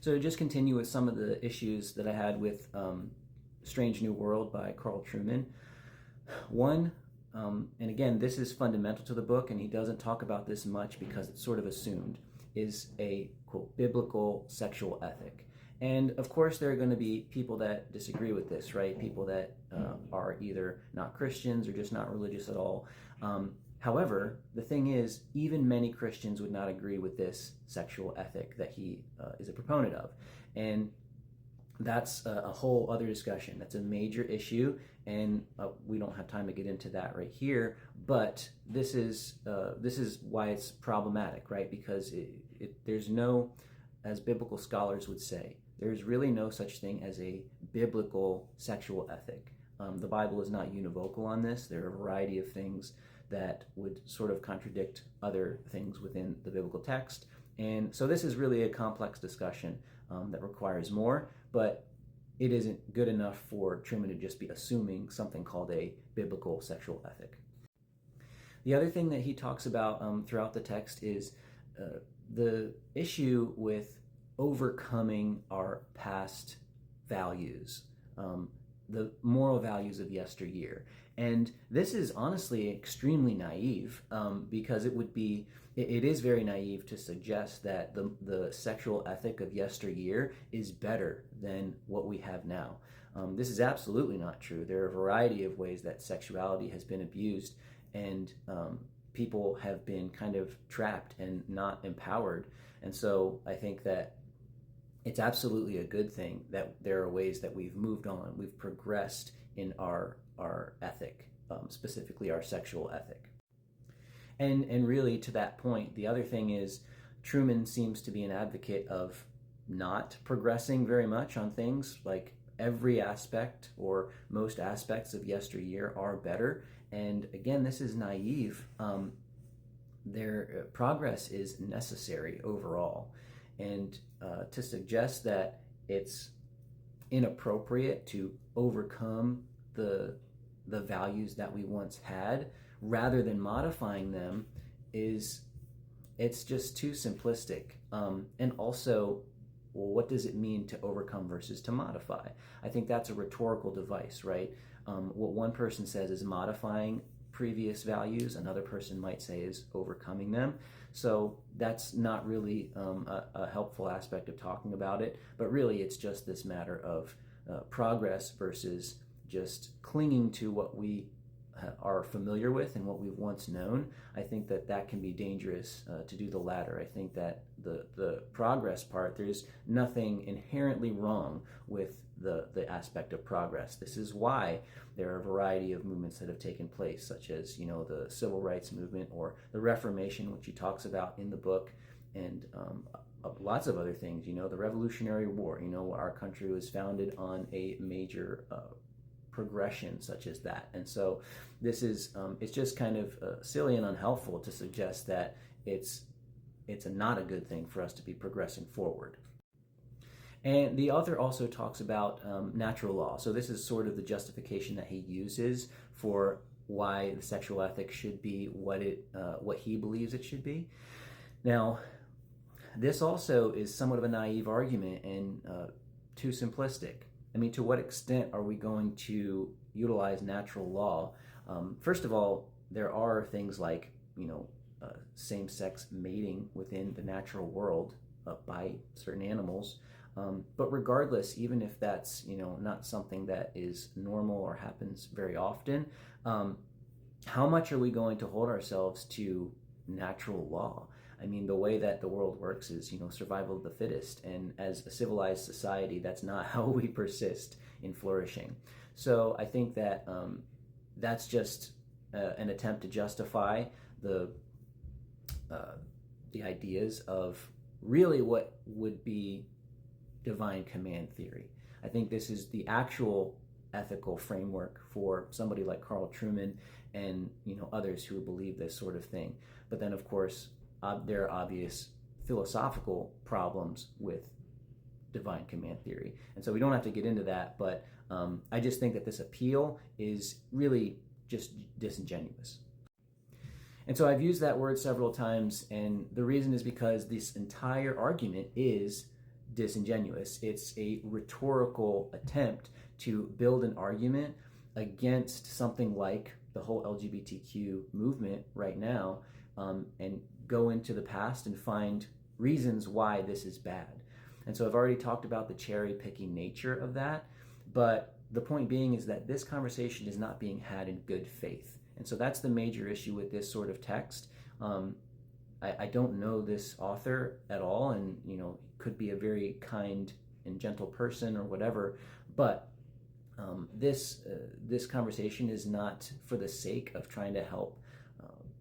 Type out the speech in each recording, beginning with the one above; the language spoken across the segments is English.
So to just continue with some of the issues that I had with Strange New World by Carl Trueman. One, and again, this is fundamental to the book, and he doesn't talk about this much because it's sort of assumed, is a, quote, biblical sexual ethic. And of course, there are going to be people that disagree with this, right? People that are either not Christians or just not religious at all. However, the thing is, even many Christians would not agree with this sexual ethic that he is a proponent of. And that's a whole other discussion. That's a major issue, and we don't have time to get into that right here. But this is why it's problematic, right? Because there's no, as biblical scholars would say, there's really no such thing as a biblical sexual ethic. The Bible is not univocal on this. There are a variety of things that would sort of contradict other things within the biblical text. And so this is really a complex discussion that requires more, but it isn't good enough for Trueman to just be assuming something called a biblical sexual ethic. The other thing that he talks about throughout the text is the issue with overcoming our past values, the moral values of yesteryear. And this is honestly extremely naive because it is very naive to suggest that the sexual ethic of yesteryear is better than what we have now. This is absolutely not true. There are a variety of ways that sexuality has been abused, and people have been kind of trapped and not empowered. And so I think that it's absolutely a good thing that there are ways that we've moved on, we've progressed in our ethic, specifically our sexual ethic. And really, to that point, the other thing is Trueman seems to be an advocate of not progressing very much on things like every aspect or most aspects of yesteryear are better. And again, this is naive. Their progress is necessary overall. And to suggest that it's inappropriate to overcome the values that we once had rather than modifying them it's just too simplistic. And also, well, what does it mean to overcome versus to modify? I think that's a rhetorical device, right? What one person says is modifying previous values, another person might say is overcoming them. So that's not really a helpful aspect of talking about it, but really it's just this matter of progress versus just clinging to what we are familiar with and what we've once known. I think that can be dangerous to do the latter. I think that the progress part, there's nothing inherently wrong with the aspect of progress. This is why there are a variety of movements that have taken place, such as, the civil rights movement or the Reformation, which he talks about in the book, and lots of other things. The Revolutionary War. Our country was founded on a major progression such as that. And so this is it's just kind of silly and unhelpful to suggest that it's not a good thing for us to be progressing forward. And the author also talks about natural law. So this is sort of the justification that he uses for why the sexual ethic should be what he believes it should be. Now, this also is somewhat of a naive argument and too simplistic. I mean, to what extent are we going to utilize natural law? First of all, there are things like, same-sex mating within the natural world by certain animals. But regardless, even if that's, not something that is normal or happens very often, how much are we going to hold ourselves to natural law? I mean, the way that the world works is, survival of the fittest. And as a civilized society, that's not how we persist in flourishing. So I think that that's just an attempt to justify the ideas of really what would be divine command theory. I think this is the actual ethical framework for somebody like Carl Trueman and others who believe this sort of thing. But then, of course, there are obvious philosophical problems with divine command theory. And so we don't have to get into that, but I just think that this appeal is really just disingenuous. And so I've used that word several times, and the reason is because this entire argument is disingenuous. It's a rhetorical attempt to build an argument against something like the whole LGBTQ movement right now, and go into the past and find reasons why this is bad. And so I've already talked about the cherry picking nature of that, but the point being is that this conversation is not being had in good faith. And so that's the major issue with this sort of text. I don't know this author at all, and could be a very kind and gentle person or whatever, but this conversation is not for the sake of trying to help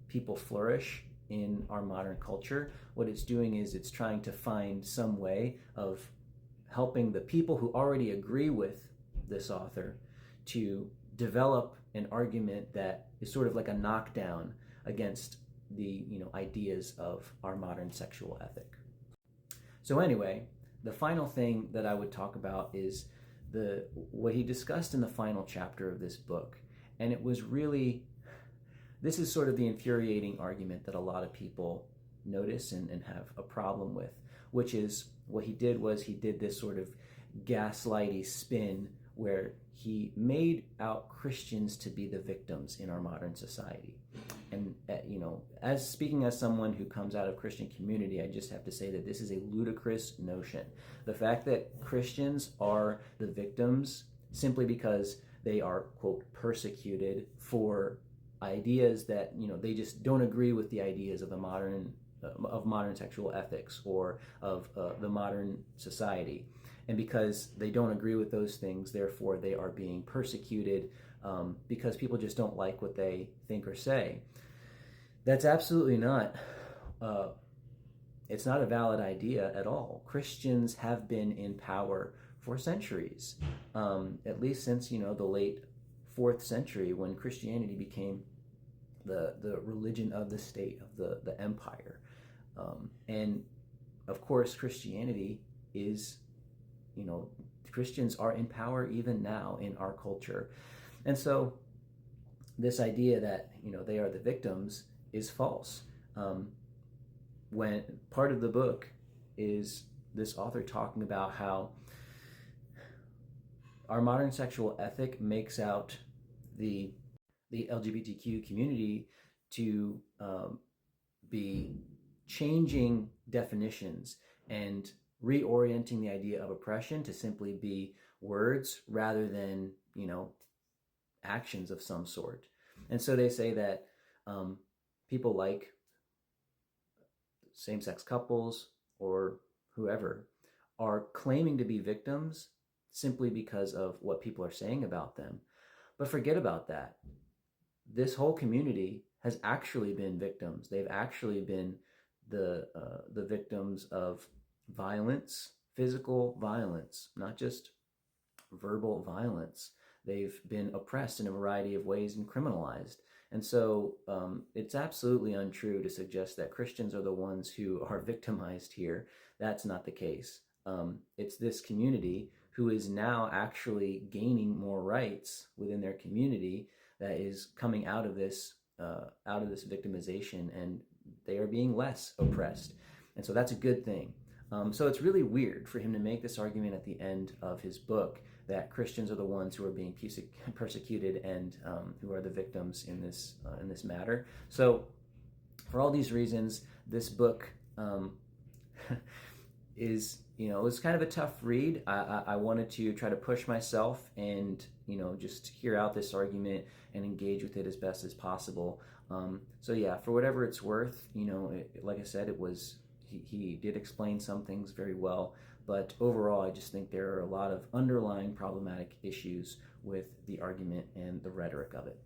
people flourish in our modern culture. What it's doing is it's trying to find some way of helping the people who already agree with this author to develop an argument that is sort of like a knockdown against the ideas of our modern sexual ethic. So anyway, the final thing that I would talk about is what he discussed in the final chapter of this book. And it was really, this is sort of the infuriating argument that a lot of people notice and have a problem with, which is what he did was he did this sort of gaslighty spin where he made out Christians to be the victims in our modern society. And as speaking as someone who comes out of Christian community, I just have to say that this is a ludicrous notion. The fact that Christians are the victims simply because they are, quote, persecuted for ideas that they just don't agree with the ideas of the modern sexual ethics or of the modern society. And because they don't agree with those things, therefore they are being persecuted because people just don't like what they think or say. That's absolutely not, it's not a valid idea at all. Christians have been in power for centuries, at least since, the late 4th century when Christianity became the religion of the state, of the empire. And of course, Christianity is, Christians are in power even now in our culture. And so this idea that, they are the victims is false. When part of the book is this author talking about how our modern sexual ethic makes out the LGBTQ community to be changing definitions and reorienting the idea of oppression to simply be words rather than, actions of some sort. And so they say that people like same-sex couples or whoever are claiming to be victims simply because of what people are saying about them. But forget about that. This whole community has actually been victims. They've actually been the victims of violence, physical violence, not just verbal violence. They've been oppressed in a variety of ways and criminalized. And so it's absolutely untrue to suggest that Christians are the ones who are victimized here. That's not the case. It's this community who is now actually gaining more rights within their community that is coming out of this victimization, and they are being less oppressed. And so that's a good thing. So it's really weird for him to make this argument at the end of his book that Christians are the ones who are being persecuted and who are the victims in this matter. So for all these reasons, this book is, it was kind of a tough read. I wanted to try to push myself and, just hear out this argument and engage with it as best as possible. So yeah, for whatever it's worth, like I said, he did explain some things very well, but overall, I just think there are a lot of underlying problematic issues with the argument and the rhetoric of it.